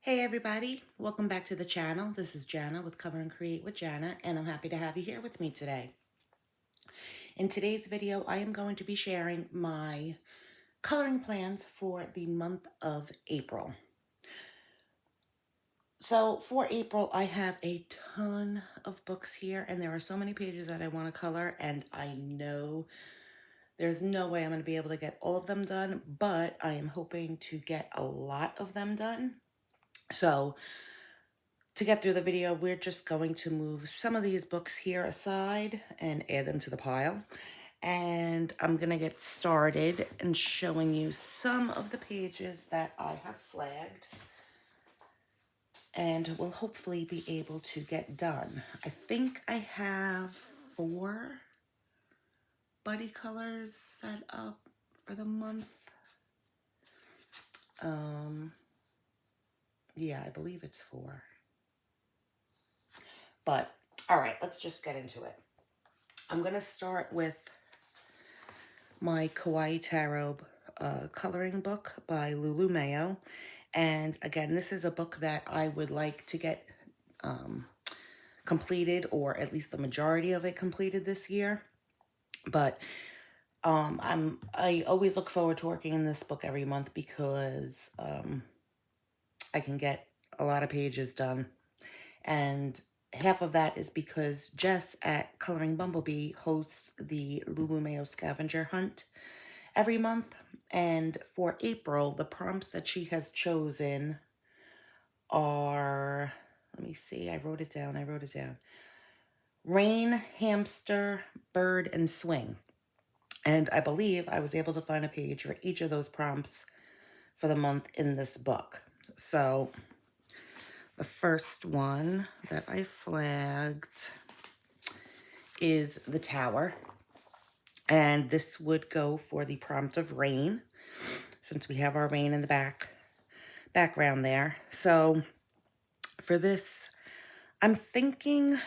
Hey everybody, welcome back to the channel. This is Jana with Color and Create with Jana, and I'm happy to have you here with me today. In today's video, I am going to be sharing my coloring plans for the month of April. So for April, I have a ton of books here, and there are so many pages that I want to color, and I know there's no way I'm going to be able to get all of them done, but I am hoping to get a lot of them done. So to get through the video, we're just going to move some of these books here aside and add them to the pile. And I'm going to get started and showing you some of the pages that I have flagged and will hopefully be able to get done. I think I have 4 buddy colors set up for the month. Yeah, I believe it's 4. But, all right, let's just get into it. I'm going to start with my Kawaii Tarot coloring book by Lulu Mayo. And again, this is a book that I would like to get completed, or at least the majority of it completed this year. But I always look forward to working in this book every month because I can get a lot of pages done. And half of that is because Jess at Coloring Bumblebee hosts the Lulu Mayo scavenger hunt every month. And for April, the prompts that she has chosen are, let me see, I wrote it down. Rain, hamster, bird, and swing. And I believe I was able to find a page for each of those prompts for the month in this book. So the first one that I flagged is the tower. And this would go for the prompt of rain, since we have our rain in the background there. So for this, I'm thinking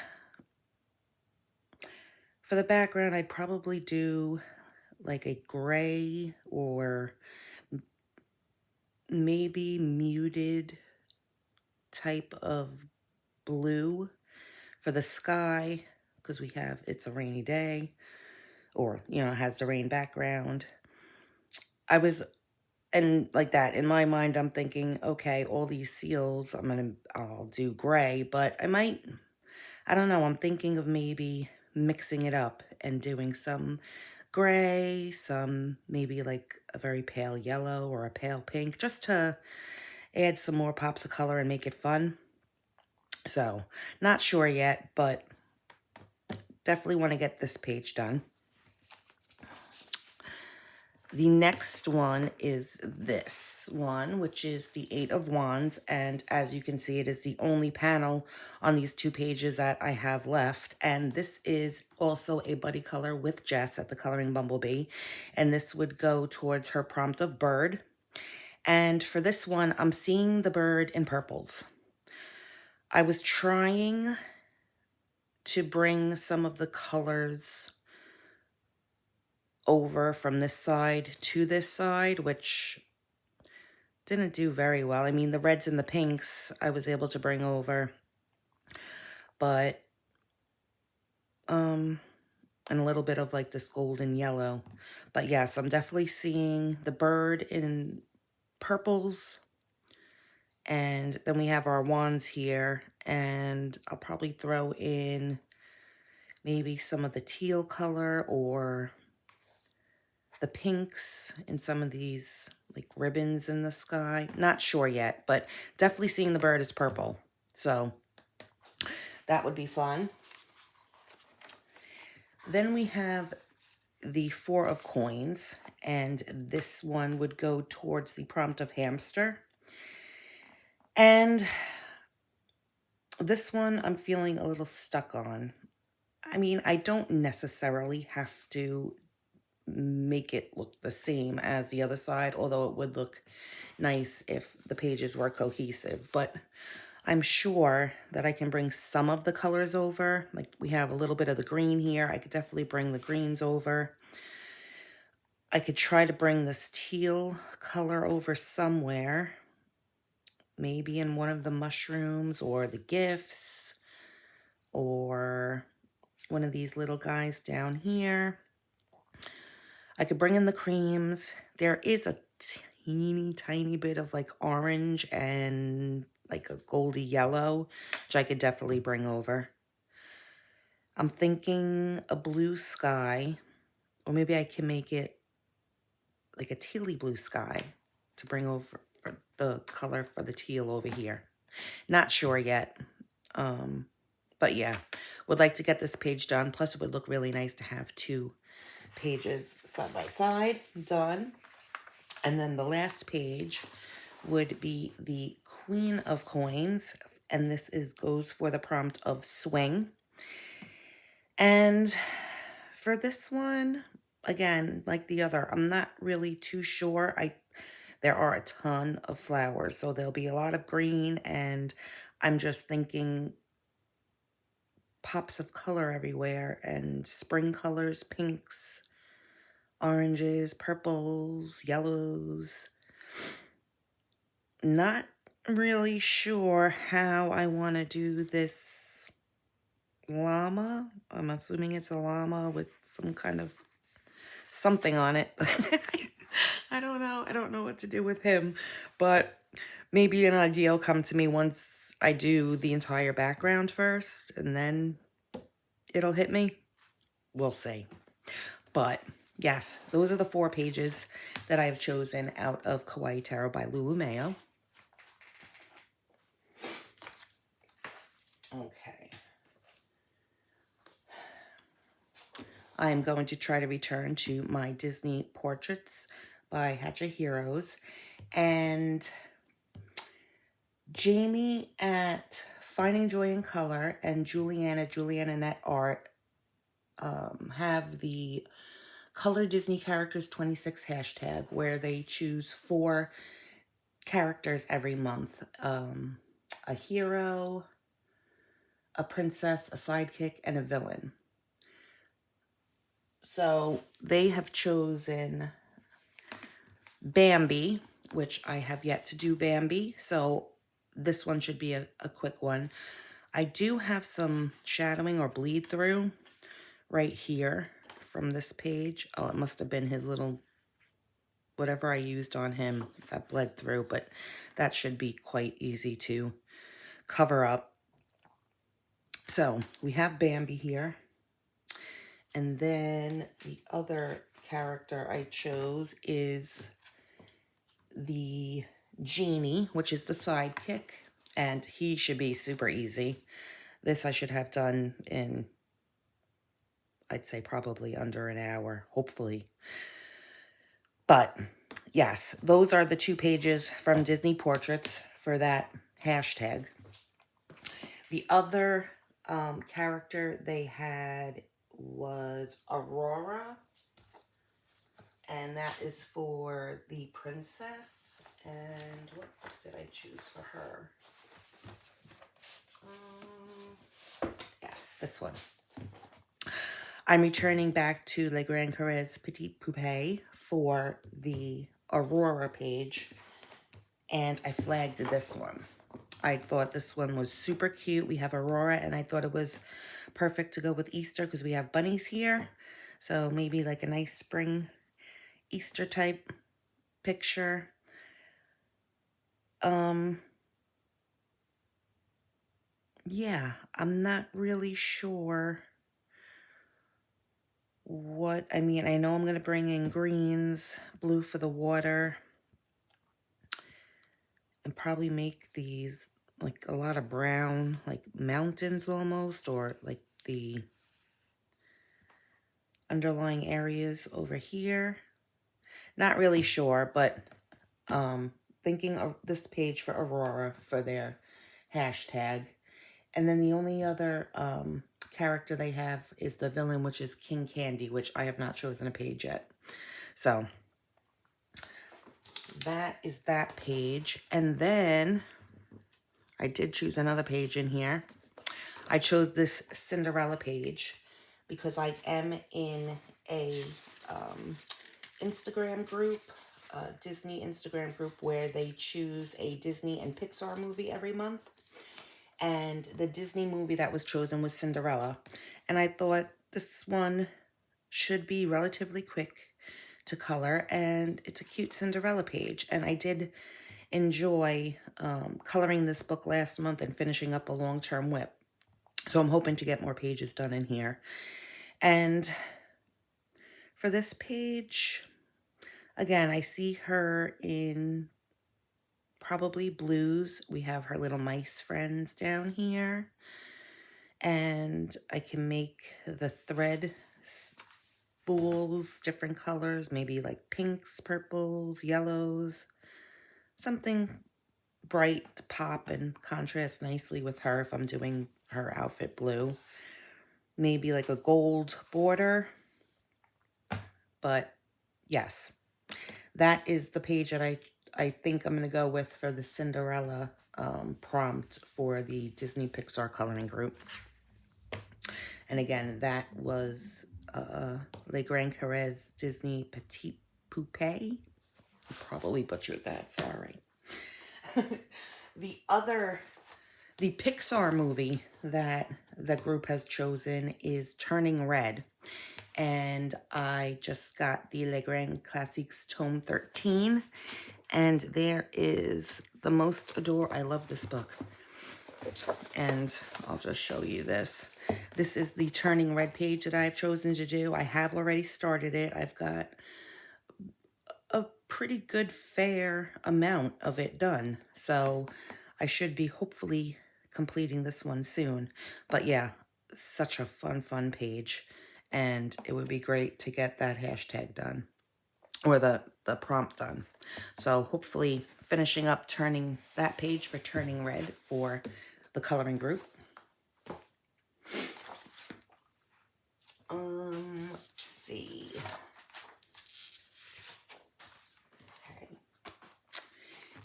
for the background, I'd probably do like a gray or maybe muted type of blue for the sky, because it's a rainy day, or, it has the rain background. And like that, in my mind, I'm thinking, okay, all these seals, I'll do gray, but I don't know, I'm thinking of maybe mixing it up and doing some gray, some maybe like a very pale yellow or a pale pink, just to add some more pops of color and make it fun. So, not sure yet, but definitely want to get this page done. The next one is this one, which is the 8 of Wands. And as you can see, it is the only panel on these 2 pages that I have left. And this is also a buddy color with Jess at the Coloring Bumblebee. And this would go towards her prompt of bird. And for this one, I'm seeing the bird in purples. I was trying to bring some of the colors over from this side to this side, which didn't do very well. I mean, the reds and the pinks I was able to bring over, but and a little bit of like this golden yellow. But yes, I'm definitely seeing the bird in purples, and then we have our wands here, and I'll probably throw in maybe some of the teal color or the pinks in some of these like ribbons in the sky. Not sure yet, but definitely seeing the bird as purple. So that would be fun. Then we have the 4 of coins, and this one would go towards the prompt of hamster. And this one I'm feeling a little stuck on. I mean, I don't necessarily have to make it look the same as the other side, although it would look nice if the pages were cohesive, but I'm sure that I can bring some of the colors over. Like we have a little bit of the green here. I could definitely bring the greens over. I could try to bring this teal color over somewhere. maybe in one of the mushrooms or the gifts or one of these little guys down here. I could bring in the creams. There is a teeny tiny bit of like orange and like a goldy yellow, which I could definitely bring over. I'm thinking a blue sky, or maybe I can make it like a tealy blue sky to bring over for the color for the teal over here. Not sure yet. But yeah, would like to get this page done. Plus it would look really nice to have 2 pages side by side done. And then the last page would be the Queen of Coins. And this goes for the prompt of swing. And for this one, again, like the other, I'm not really too sure. There are a ton of flowers, so there'll be a lot of green, and I'm just thinking pops of color everywhere, and spring colors, pinks, oranges, purples, yellows. Not really sure how I want to do this llama. I'm assuming it's a llama with some kind of something on it. I don't know. I don't know what to do with him, but maybe an idea will come to me once I do the entire background first, and then it'll hit me. We'll see. But yes, those are the 4 pages that I've chosen out of Kawaii Tarot by Lulu Mayo. Okay. I'm going to try to return to my Disney Portraits by Hatchet Heroes. And Jamie at Finding Joy in Color and Julianne at Julianneannetteart have the Color Disney Characters 26 hashtag, where they choose 4 characters every month. A hero, a princess, a sidekick, and a villain. So they have chosen Bambi, which I have yet to do Bambi, so this one should be a quick one. I do have some shadowing or bleed through right here from this page. Oh, it must have been his little, whatever I used on him that bled through, but that should be quite easy to cover up. So we have Bambi here. And then the other character I chose is the Genie, which is the sidekick, and he should be super easy. This I should have done in, I'd say probably under an hour, hopefully. But yes, those are the 2 pages from Disney Portraits for that hashtag. The other character they had was Aurora, and that is for the princess. And what did I choose for her? Yes, this one. I'm returning back to Le Grand Carrez Petite Poupée for the Aurora page, and I flagged this one. I thought this one was super cute. We have Aurora, and I thought it was perfect to go with Easter because we have bunnies here. So maybe like a nice spring Easter type picture. Yeah, I'm not really sure what, I mean, I know I'm going to bring in greens, blue for the water, and probably make these like a lot of brown, like mountains almost, or like the underlying areas over here. Not really sure, but thinking of this page for Aurora for their hashtag. And then the only other character they have is the villain, which is King Candy, which I have not chosen a page yet. So that is that page. And then I did choose another page in here. I chose this Cinderella page because I am in a Instagram group Disney Instagram group where they choose a Disney and Pixar movie every month. And the Disney movie that was chosen was Cinderella. And I thought this one should be relatively quick to color, and it's a cute Cinderella page. And I did enjoy coloring this book last month and finishing up a long-term whip. So I'm hoping to get more pages done in here. And for this page, again, I see her in probably blues. We have her little mice friends down here. And I can make the thread spools different colors, maybe like pinks, purples, yellows, something bright to pop and contrast nicely with her if I'm doing her outfit blue. Maybe like a gold border. But yes, that is the page that I think I'm going to go with for the Cinderella prompt for the Disney Pixar coloring group. And again, that was Le Grand Carrez Disney Petit Poupée. I probably butchered that, sorry. The Pixar movie that the group has chosen is Turning Red. And I just got the Le Grand Classiques Tome 13. And there is the most I love this book. And I'll just show you this. This is the Turning Red page that I've chosen to do. I have already started it. I've got a pretty good fair amount of it done. So I should be hopefully completing this one soon. But yeah, such a fun page. And it would be great to get that hashtag done. Or the prompt done. So hopefully finishing up turning that page for Turning Red for the coloring group. Let's see. Okay.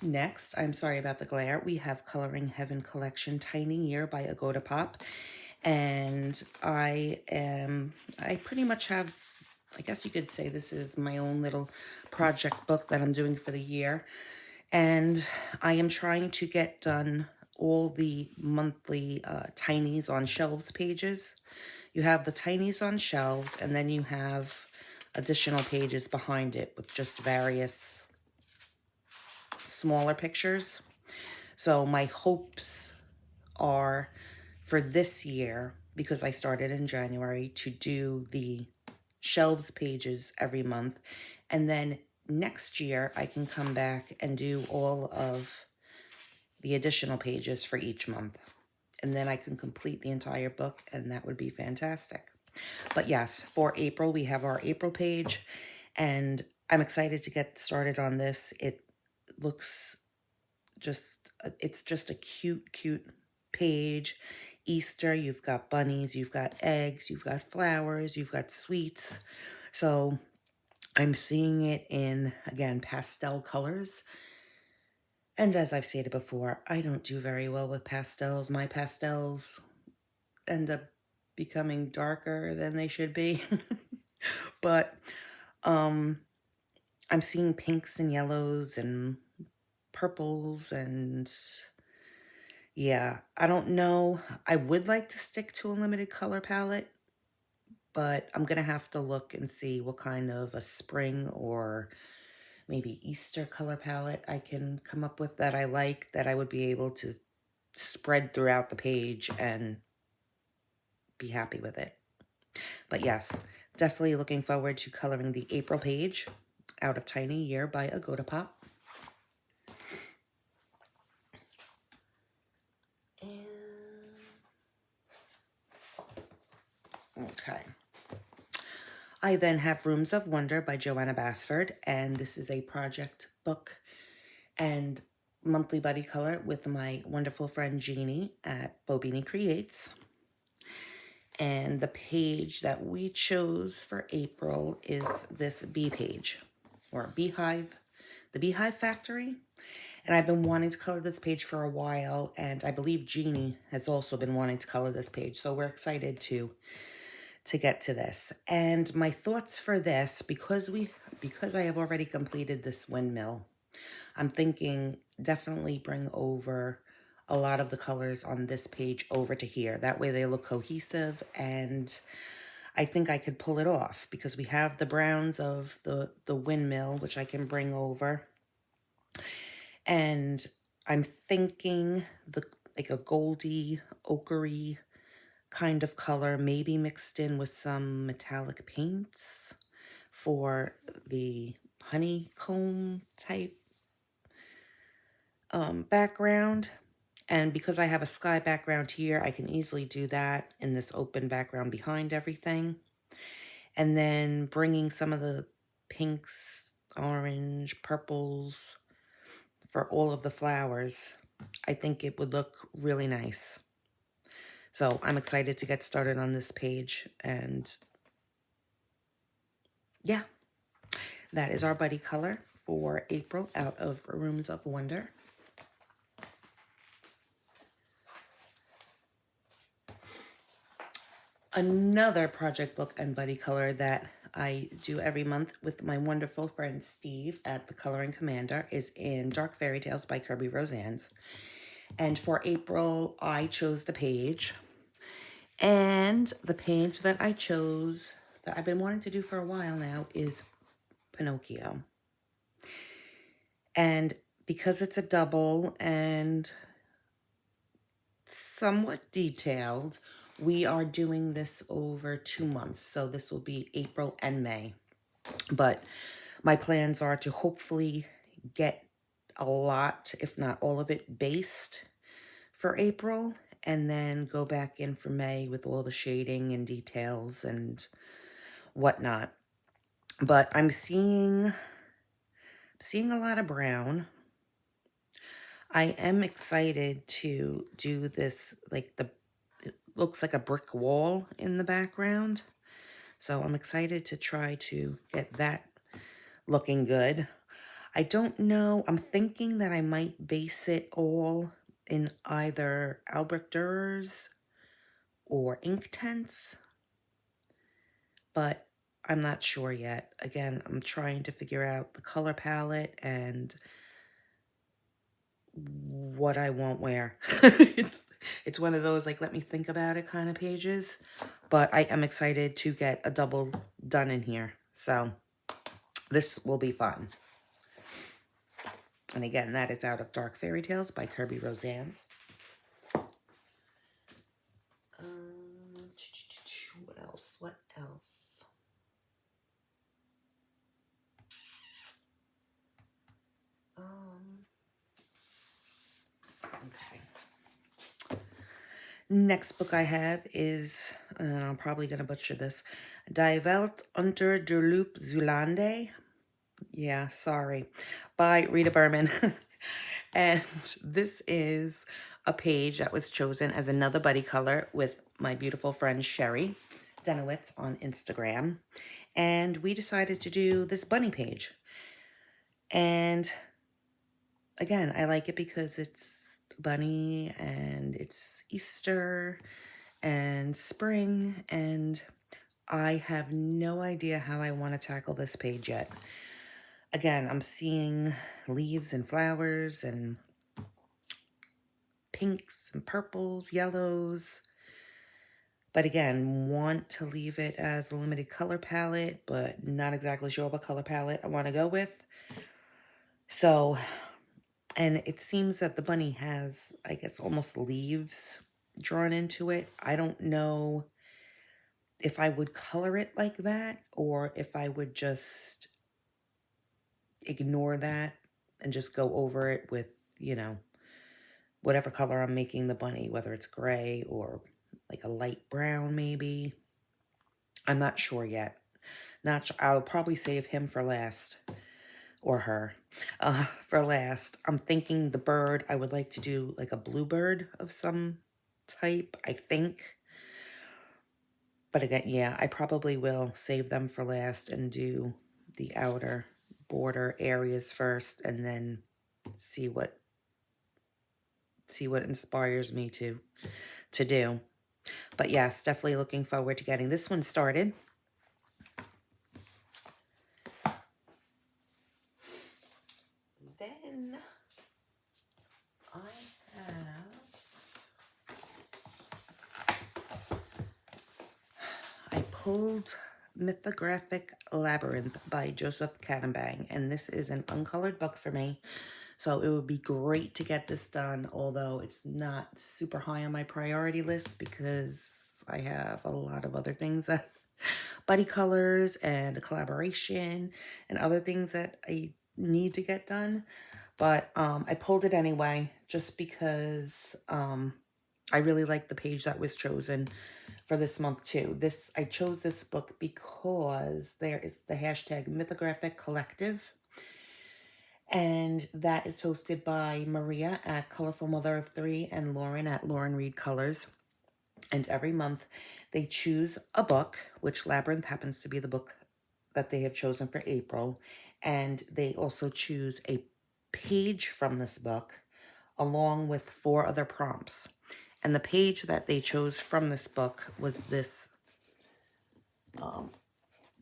Next, I'm sorry about the glare, we have Coloring Heaven Collection Tiny Year by Agoda Pop. And I pretty much have, I guess you could say this is my own little project book that I'm doing for the year. And I am trying to get done all the monthly Tinies on Shelves pages. You have the Tinies on Shelves, and then you have additional pages behind it with just various smaller pictures. So my hopes are for this year, because I started in January, to do the Shelves pages every month. And then next year, I can come back and do all of the additional pages for each month. And then I can complete the entire book, and that would be fantastic. But yes, for April, we have our April page, and I'm excited to get started on this. It looks it's just a cute page. Easter, you've got bunnies, you've got eggs, you've got flowers, you've got sweets. So I'm seeing it in, again, pastel colors. And as I've stated before, I don't do very well with pastels. My pastels end up becoming darker than they should be. But I'm seeing pinks and yellows and purples, and yeah, I don't know. I would like to stick to a limited color palette, but I'm going to have to look and see what kind of a spring or maybe Easter color palette I can come up with that I like, that I would be able to spread throughout the page and be happy with it. But yes, definitely looking forward to coloring the April page out of Tiny Year by Agoda Pop. Okay. I then have Rooms of Wonder by Joanna Basford, and this is a project book and monthly buddy color with my wonderful friend Jeanne at BoBeanie Creates. And the page that we chose for April is this bee page, or Beehive, the Beehive Factory. And I've been wanting to color this page for a while, and I believe Jeanne has also been wanting to color this page, so we're excited to to get to this. And my thoughts for this, because I have already completed this windmill, I'm thinking definitely bring over a lot of the colors on this page over to here. That way they look cohesive, and I think I could pull it off because we have the browns of the windmill, which I can bring over. And I'm thinking like a goldy, ochery kind of color, maybe mixed in with some metallic paints for the honeycomb type background. And because I have a sky background here, I can easily do that in this open background behind everything. And then bringing some of the pinks, orange, purples for all of the flowers. I think it would look really nice. So I'm excited to get started on this page. And yeah, that is our buddy color for April out of Rooms of Wonder. Another project book and buddy color that I do every month with my wonderful friend Steve at the Coloring Commander is in Dark Fairy Tales by Kirby Roseanne's. And for April, I chose the page. And the page that I chose, that I've been wanting to do for a while now, is Pinocchio. And because it's a double and somewhat detailed, we are doing this over 2 months. So this will be April and May. But my plans are to hopefully get a lot, if not all of it, based for April, and then go back in for May with all the shading and details and whatnot. But I'm seeing a lot of brown. I am excited to do this, like it looks like a brick wall in the background. So I'm excited to try to get that looking good. I don't know. I'm thinking that I might base it all in either Albrecht Dürer's or Inktense, but I'm not sure yet. Again, I'm trying to figure out the color palette and what I want where. It's one of those, like, let me think about it kind of pages, but I am excited to get a double done in here. So this will be fun. And again, that is out of Dark Fairy Tales by Kirby Roseanne's. What else? What else? Okay. Next book I have is, I'm probably going to butcher this, Die Welt unter der Lupe Zulande. Yeah, sorry. By Rita Berman. And this is a page that was chosen as another buddy color with my beautiful friend Sherry Dennewitz on Instagram. And we decided to do this bunny page. And again, I like it because it's bunny and it's Easter and spring, and I have no idea how I want to tackle this page yet. Again, I'm seeing leaves and flowers and pinks and purples, yellows. But again, want to leave it as a limited color palette, but not exactly sure what color palette I want to go with. So, and it seems that the bunny has, I guess, almost leaves drawn into it. I don't know if I would color it like that or if I would just ignore that and just go over it with, you know, whatever color I'm making the bunny, whether it's gray or like a light brown maybe. I'm not sure yet. Not sure. I'll probably save him for last, or her for last. I'm thinking the bird, I would like to do like a bluebird of some type, I think. But again, yeah, I probably will save them for last and do the outer border areas first, and then see what inspires me to do. But yes, definitely looking forward to getting this one started. Then I pulled Mythographic Labyrinth by Joseph Cadenbang, and this is an uncolored book for me. So it would be great to get this done, although it's not super high on my priority list because I have a lot of other things that buddy colors and a collaboration and other things that I need to get done. But I pulled it anyway just because I really like the page that was chosen for this month too. I chose this book because there is the hashtag Mythographic Collective. And that is hosted by Maria at Colorful Mother of Three and Lauren at Lauren Reed Colors. And every month they choose a book, which Labyrinth happens to be the book that they have chosen for April. And they also choose a page from this book along with 4 other prompts. And the page that they chose from this book was this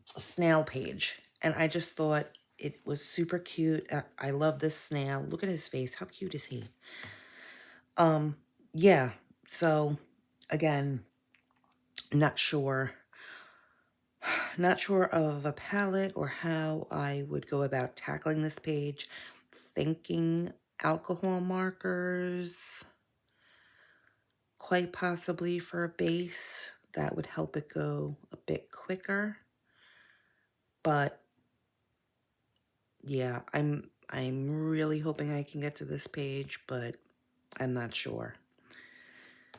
snail page. And I just thought it was super cute. I love this snail. Look at his face. How cute is he? Yeah. So, again, not sure of a palette or how I would go about tackling this page. Thinking alcohol markers, quite possibly for a base. That would help it go a bit quicker. But yeah, I'm really hoping I can get to this page, but I'm not sure.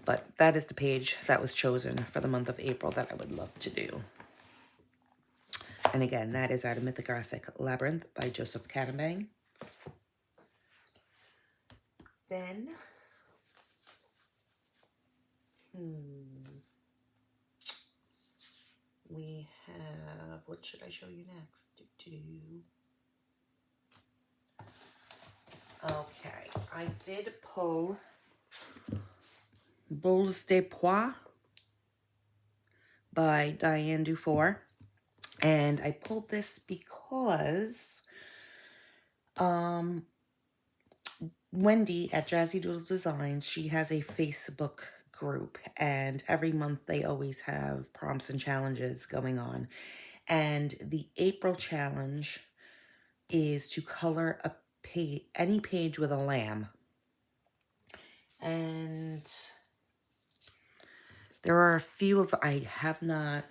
But that is the page that was chosen for the month of April that I would love to do. And again, that is out of Mythographic Labyrinth by Joseph Cadenbang. Then, we have, what should I show you next? Okay, I did pull Boules de Pois by Diane Dufour. And I pulled this because Wendy at Jazzy Doodle Designs, she has a Facebook group, and every month they always have prompts and challenges going on. And the April challenge is to color any page with a lamb. And there are a few I have not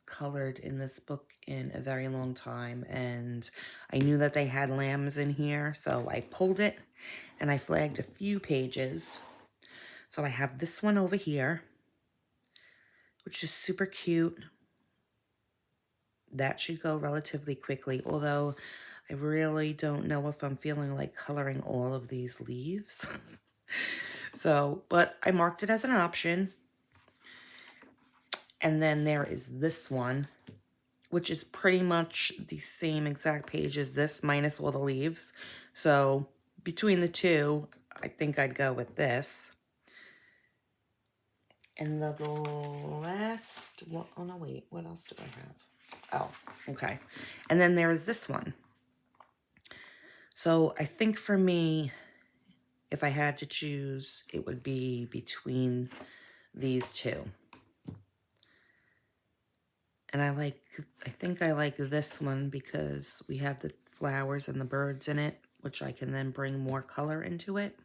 colored in this book in a very long time, and I knew that they had lambs in here, so I pulled it and I flagged a few pages. So I have this one over here, which is super cute. That should go relatively quickly, although I really don't know if I'm feeling like coloring all of these leaves. So, but I marked it as an option. And then there is this one, which is pretty much the same exact page as this, minus all the leaves. So between the two, I think I'd go with this. And the last one, oh no, wait, what else do I have? Oh, okay. And then there is this one. So I think for me, if I had to choose, it would be between these two. And I think I like this one because we have the flowers and the birds in it, which I can then bring more color into it.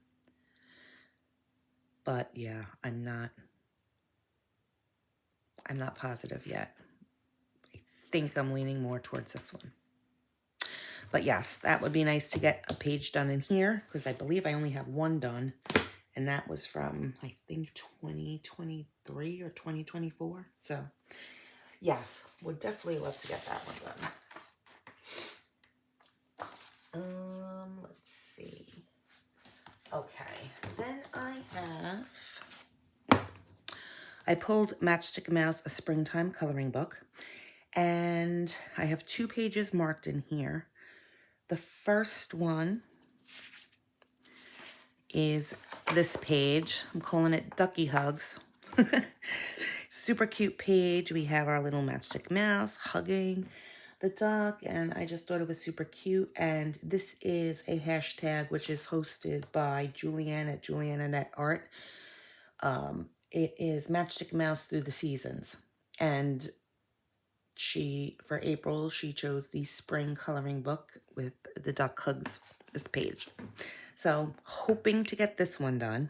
But yeah, I'm not positive yet. I think I'm leaning more towards this one. But yes, that would be nice to get a page done in here because I believe I only have one done. And that was from, I think, 2023 or 2024. So yes, would definitely love to get that one done. Let's see. Okay, then I pulled Matchstick Mouse, a springtime coloring book, and I have 2 pages marked in here. The first one is this page. I'm calling it Ducky Hugs. Super cute page. We have our little matchstick mouse hugging the duck, and I just thought it was super cute. And this is a hashtag which is hosted by Julianne at Julianneannetteart. It is Matchstick Mouse Through the Seasons. And for April, she chose the spring coloring book with the duck hugs this page. So hoping to get this one done.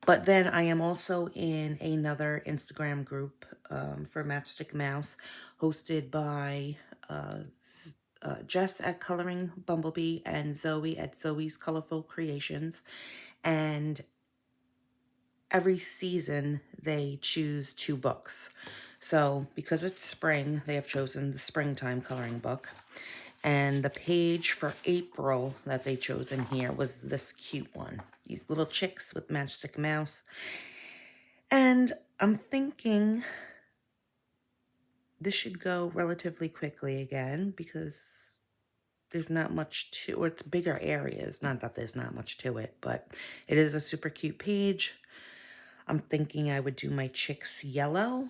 But then I am also in another Instagram group for Matchstick Mouse, hosted by Jess at Coloring Bumblebee and Zoe at Zoe's Colorful Creations. And every season they choose 2 books. So because it's spring, they have chosen the springtime coloring book. And the page for April that they chose in here was this cute one. These little chicks with Matchstick Mouse. And I'm thinking this should go relatively quickly again because there's not much to, or it's bigger areas. Not that there's not much to it, but it is a super cute page. I'm thinking I would do my chicks yellow,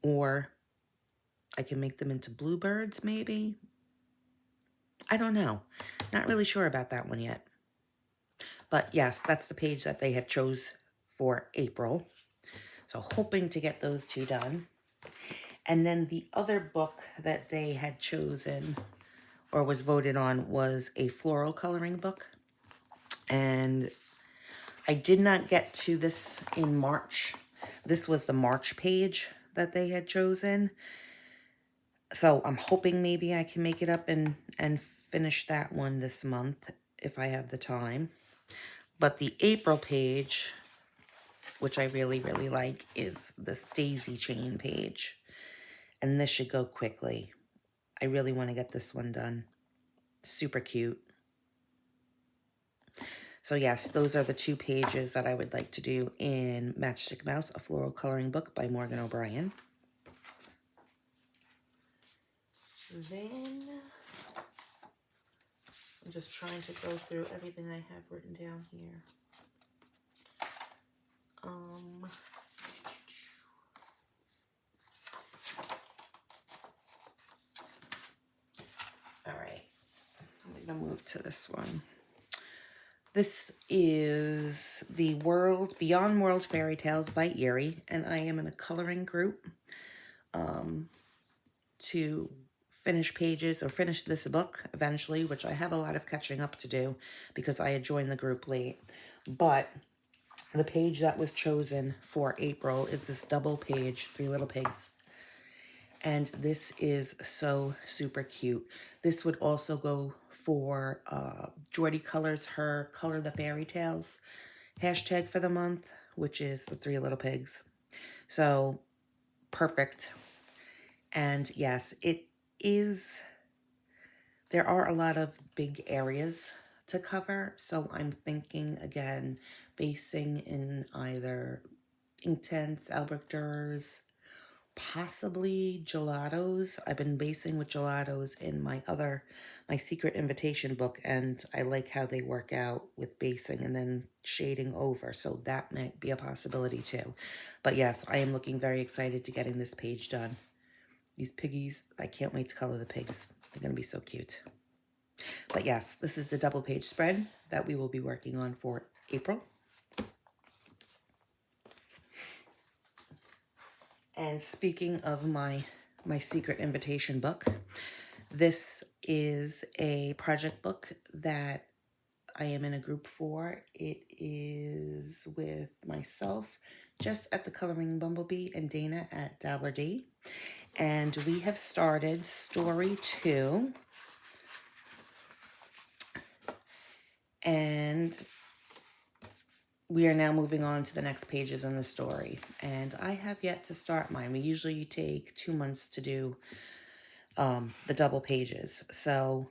or I can make them into bluebirds maybe. I don't know. Not really sure about that one yet. But yes, that's the page that they had chose for April. So hoping to get those 2 done. And then the other book that they had chosen or was voted on was a floral coloring book. And I did not get to this in March. This was the March page that they had chosen. So I'm hoping maybe I can make it up and finish that one this month if I have the time. But the April page, which I really, really like, is this daisy chain page. And this should go quickly. I really want to get this one done. Super cute. So yes, those are the 2 pages that I would like to do in Matchstick Mouse, a floral coloring book by Morgan O'Brien. Then I'm just trying to go through everything I have written down here. All right, I'm gonna move to this one. This is the Beyond World Fairy Tales by Erie, and I am in a coloring group to finish pages or finish this book eventually, which I have a lot of catching up to do because I had joined the group late. But the page that was chosen for April is this double page, 3 Little Pigs. And this is so super cute. This would also go for Jordy Colours, her Color the Fairy Tales hashtag for the month, which is the 3 Little Pigs. So perfect. And yes, it is, there are a lot of big areas to cover. So I'm thinking again, basing in either Inktense, Albrecht Dürer's, possibly gelatos. I've been basing with gelatos in my secret invitation book, and I like how they work out with basing and then shading over, so that might be a possibility too. But yes, I am looking very excited to getting this page done. These piggies, I can't wait to color the pigs. They're gonna be so cute. But yes, this is the double page spread that we will be working on for April. And speaking of my secret invitation book, this is a project book that I am in a group for. It is with myself, Jess at the Coloring Bumblebee, and Dana at Dabbler D. And we have started story 2. And we are now moving on to the next pages in the story. And I have yet to start mine. We usually take 2 months to do the double pages. So,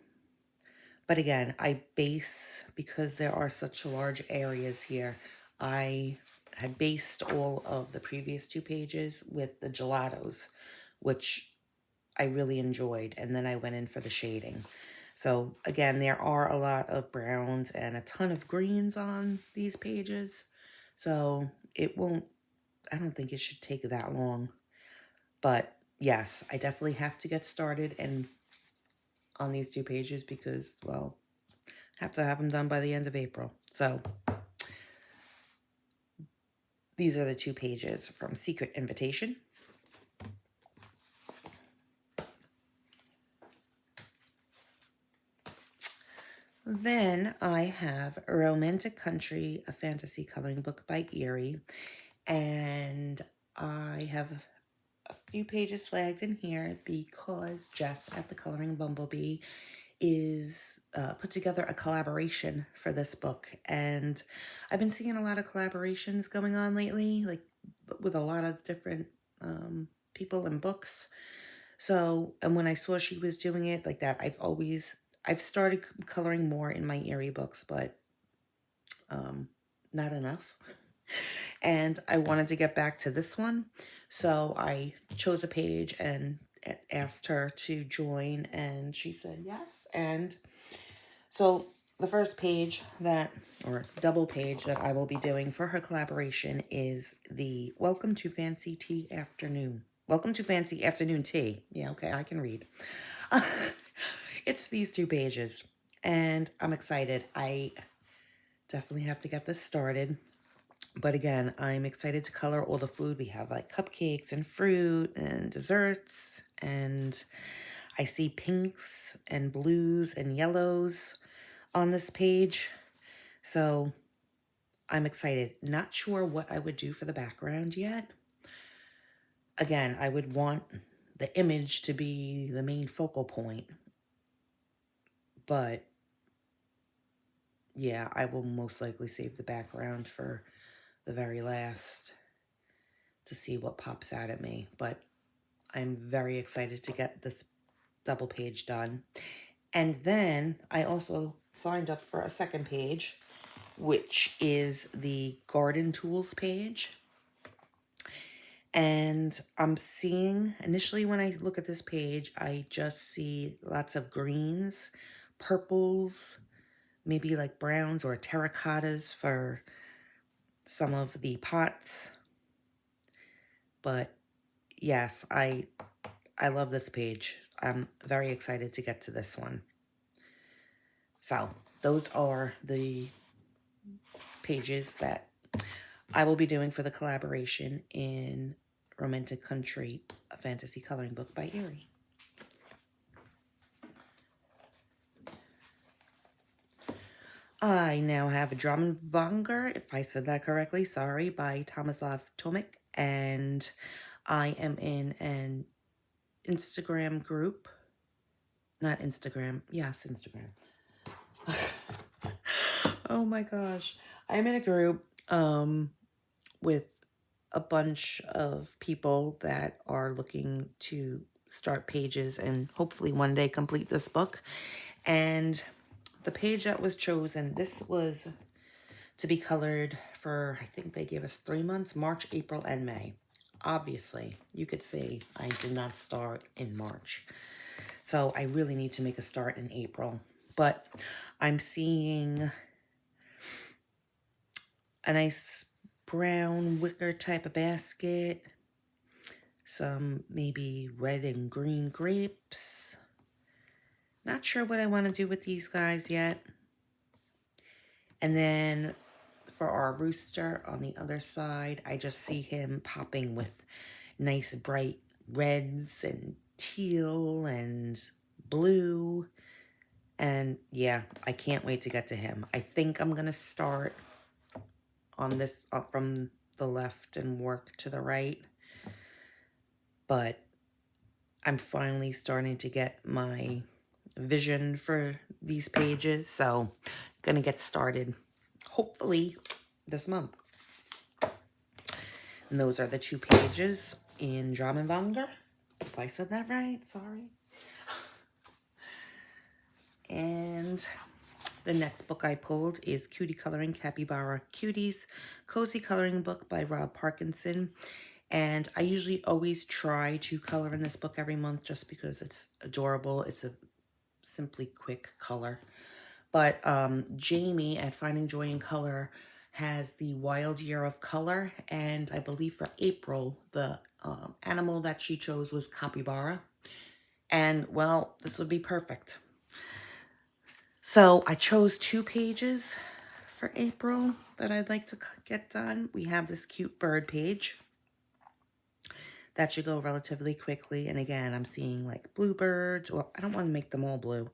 but again, I base, because there are such large areas here, I had based all of the previous 2 pages with the gelatos, which I really enjoyed. And then I went in for the shading. So again, there are a lot of browns and a ton of greens on these pages. So it won't, I don't think it should take that long. But yes, I definitely have to get started and on these 2 pages because, well, I have to have them done by the end of April. So these are the 2 pages from Secret Invitation. Then I have Romantic Country, a fantasy coloring book by Erie. And I have a few pages flagged in here because Jess at the Coloring Bumblebee is put together a collaboration for this book. And I've been seeing a lot of collaborations going on lately, like with a lot of different people and books. So, and when I saw she was doing it like that, I've started coloring more in my Erie books, but not enough. And I wanted to get back to this one. So I chose a page and asked her to join, and she said yes. And so the first page or double page that I will be doing for her collaboration is the Welcome to Fancy Tea Afternoon. Welcome to Fancy Afternoon Tea. Yeah, okay, I can read. It's these 2 pages, and I'm excited. I definitely have to get this started. But again, I'm excited to color all the food. We have like cupcakes and fruit and desserts, and I see pinks and blues and yellows on this page. So I'm excited. Not sure what I would do for the background yet. Again, I would want the image to be the main focal point. But yeah, I will most likely save the background for the very last to see what pops out at me. But I'm very excited to get this double page done. And then I also signed up for a second page, which is the garden tools page. And I'm seeing, initially when I look at this page, I just see lots of greens, purples, maybe like browns or terracottas for some of the pots. But yes, I love this page. I'm very excited to get to this one. So those are the pages that I will be doing for the collaboration in Romantic Country, a fantasy coloring book by Erie. I now have Dramenwanger, if I said that correctly, sorry, by Tomislav Tomic, and I am in an Instagram group. Not Instagram, yes, Instagram. Oh my gosh. I'm in a group with a bunch of people that are looking to start pages and hopefully one day complete this book. And the page that was chosen, this was to be colored for, I think they gave us 3 months, March, April, and May. Obviously, you could see I did not start in March. So I really need to make a start in April. But I'm seeing a nice brown wicker type of basket, some maybe red and green grapes. Not sure what I want to do with these guys yet. And then for our rooster on the other side, I just see him popping with nice bright reds and teal and blue. And yeah, I can't wait to get to him. I think I'm going to start on this up from the left and work to the right. But I'm finally starting to get my vision for these pages. So I'm going to get started hopefully this month. And those are the 2 pages in Dramenwanger. If I said that right, sorry. And the next book I pulled is Cutie Coloring Capybara Cuties, Cozy Coloring Book by Rob Parkinson. And I usually always try to color in this book every month just because it's adorable. It's a simply quick color. But Jamie at Finding Joy in Color has the Wild Year of Color, and I believe for April, the animal that she chose was capybara. And, well, this would be perfect. So I chose 2 pages for April that I'd like to get done. We have this cute bird page. That should go relatively quickly. And again, I'm seeing like bluebirds. Well, I don't want to make them all blue.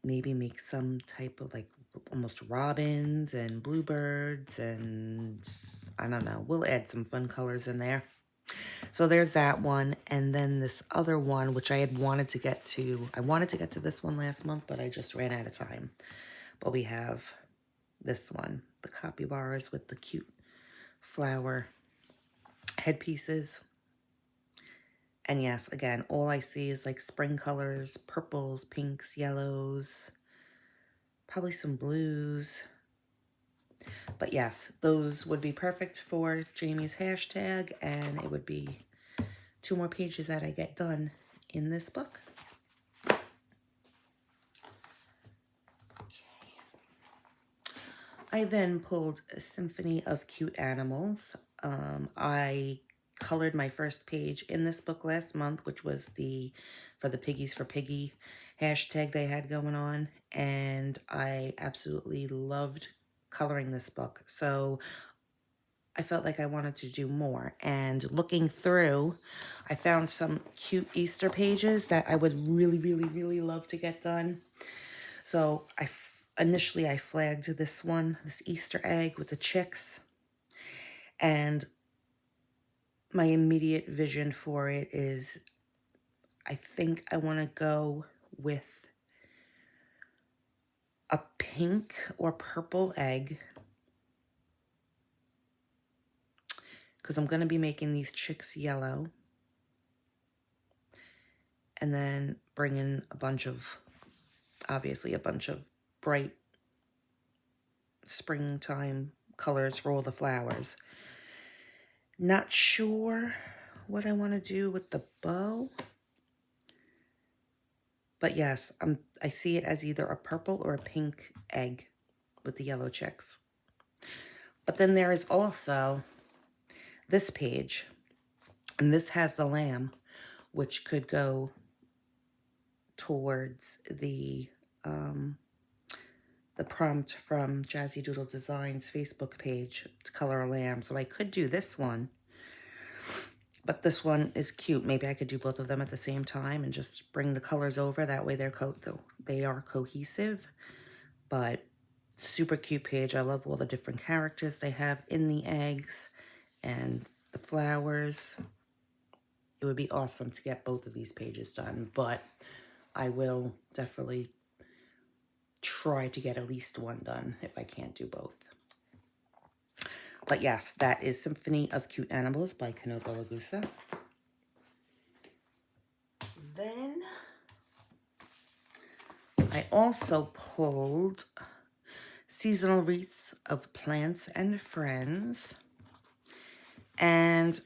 Maybe make some type of like almost robins and bluebirds and I don't know. We'll add some fun colors in there. So there's that one. And then this other one, which I had wanted to get to. I wanted to get to this one last month, but I just ran out of time. But we have this one. The capybaras with the cute flower headpieces. And yes, again, all I see is like spring colors, purples, pinks, yellows, probably some blues. But yes, those would be perfect for Jamie's hashtag, and it would be 2 more pages that I get done in this book. I then pulled a Symphony of Cute Animals. I colored my first page in this book last month, which was for the Piggies for Piggy hashtag they had going on. And I absolutely loved coloring this book. So I felt like I wanted to do more. And looking through, I found some cute Easter pages that I would really, really, really love to get done. So initially I flagged this one, this Easter egg with the chicks. And my immediate vision for it is I think I want to go with a pink or purple egg, because I'm going to be making these chicks yellow. And then bring in obviously a bunch of bright springtime colors for all the flowers. Not sure what I want to do with the bow. But yes, I see it as either a purple or a pink egg with the yellow chicks. But then there is also this page, and this has the lamb, which could go towards the prompt from Jazzy Doodle Designs Facebook page to color a lamb. So I could do this one, but this one is cute. Maybe I could do both of them at the same time and just bring the colors over. That way they are cohesive. But super cute page. I love all the different characters they have in the eggs and the flowers. It would be awesome to get both of these pages done, but I will definitely try to get at least one done if I can't do both. But yes, that is Symphony of Cute Animals by Kanogo Lagusa. Then I also pulled Seasonal Wreaths of Plants and Friends. And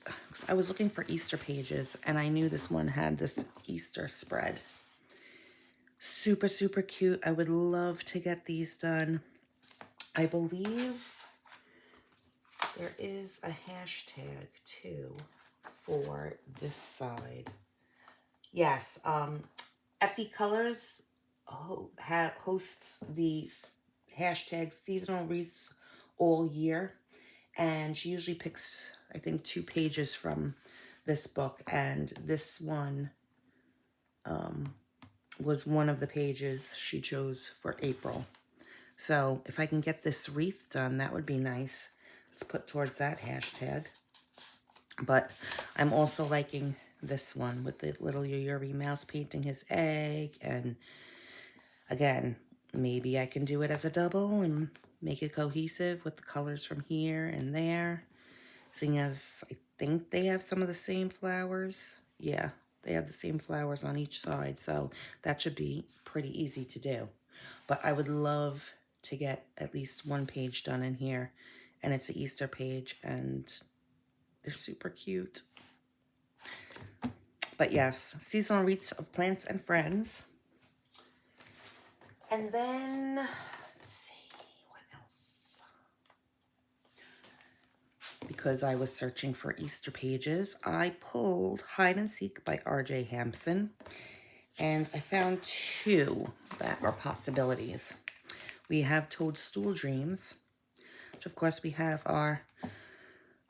I was looking for Easter pages, and I knew this one had this Easter spread. Super, super cute. I would love to get these done. I believe there is a hashtag, too, for this side. Yes, Effie Colours hosts the hashtag Seasonal Wreaths all year. And she usually picks, I think, 2 pages from this book. And this one was one of the pages she chose for April. So if I can get this wreath done, that would be nice. Let's put towards that hashtag. But I'm also liking this one with the little Yuri mouse painting his egg. And again, maybe I can do it as a double and make it cohesive with the colors from here and there. Seeing as I think they have some of the same flowers. Yeah, they have the same flowers on each side, so that should be pretty easy to do. But I would love to get at least one page done in here, and it's an Easter page, and they're super cute. But yes, Seasonal Wreaths of Plants and Friends. And then, let's see, what else? because I was searching for Easter pages, I pulled Hide and Seek by R.J. Hampson, and I found two that are possibilities. We have Toadstool Dreams, which of course we have our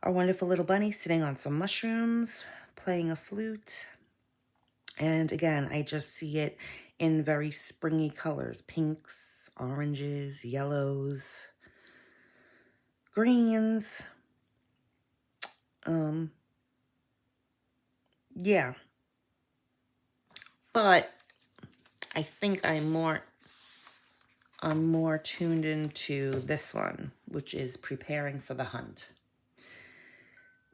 wonderful little bunny sitting on some mushrooms, playing a flute. And again, I just see it in very springy colors, pinks, oranges, yellows, greens. Yeah. But I think I'm more tuned into this one, which is Preparing for the Hunt.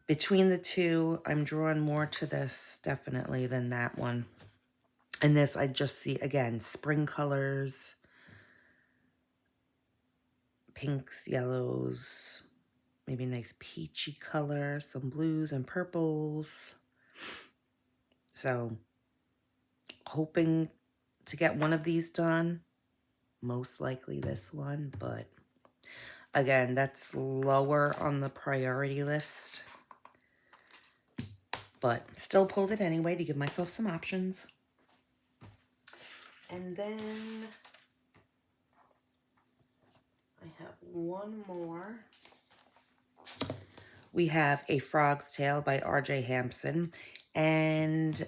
Between the two, I'm drawn more to this definitely than that one. And this, I just see, again, spring colors, pinks, yellows, maybe a nice peachy color, some blues and purples. So, hoping to get one of these done. Most likely this one, but again, that's lower on the priority list. But still pulled it anyway to give myself some options. And then I have one more. We have A Frog's Tale by R.J. Hampson. And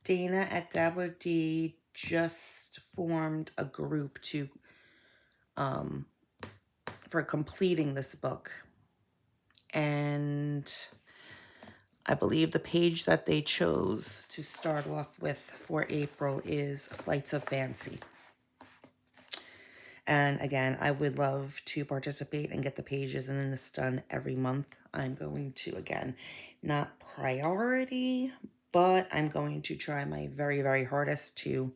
Dana at Dabbler D just formed a group to for completing this book. And I believe the page that they chose to start off with for April is Flights of Fancy. And again, I would love to participate and get the pages and then this done every month. I'm going to, again, not priority, but I'm going to try my very, very hardest to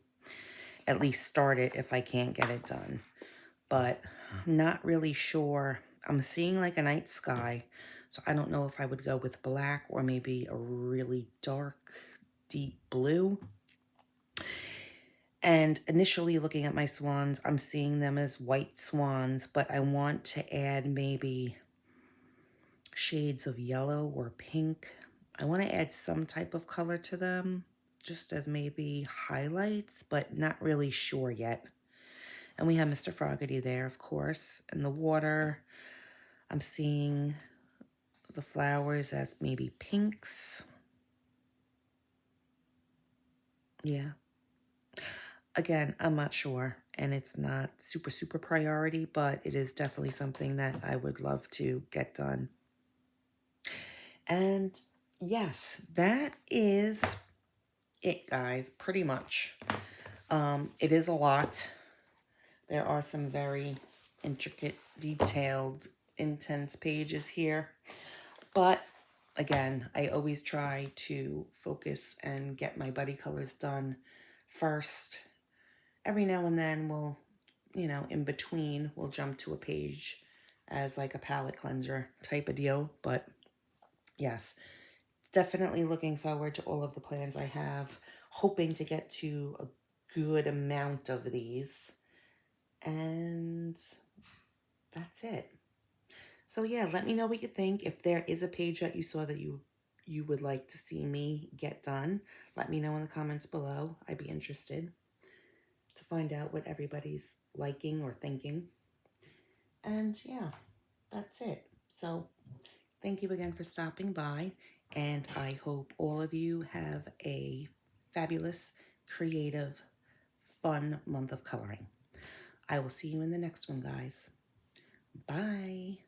at least start it if I can't get it done. But not really sure. I'm seeing like a night sky. So I don't know if I would go with black or maybe a really dark, deep blue. And initially looking at my swans, I'm seeing them as white swans, but I want to add maybe shades of yellow or pink. I want to add some type of color to them, just as maybe highlights, but not really sure yet. And we have Mr. Froggy there, of course. And the water, I'm seeing the flowers as maybe pinks. Yeah. Again, I'm not sure. And it's not super, super priority, but it is definitely something that I would love to get done. And yes, that is it, guys, pretty much. It is a lot. There are some very intricate, detailed, intense pages here. But again, I always try to focus and get my buddy colors done first. Every now and then we'll, in between, we'll jump to a page as like a palette cleanser type of deal. But yes, definitely looking forward to all of the plans I have. Hoping to get to a good amount of these. And that's it. So yeah, let me know what you think. If there is a page that you saw that you would like to see me get done, let me know in the comments below. I'd be interested to find out what everybody's liking or thinking. And yeah, that's it. So thank you again for stopping by, and I hope all of you have a fabulous, creative, fun month of coloring. I will see you in the next one, guys. Bye.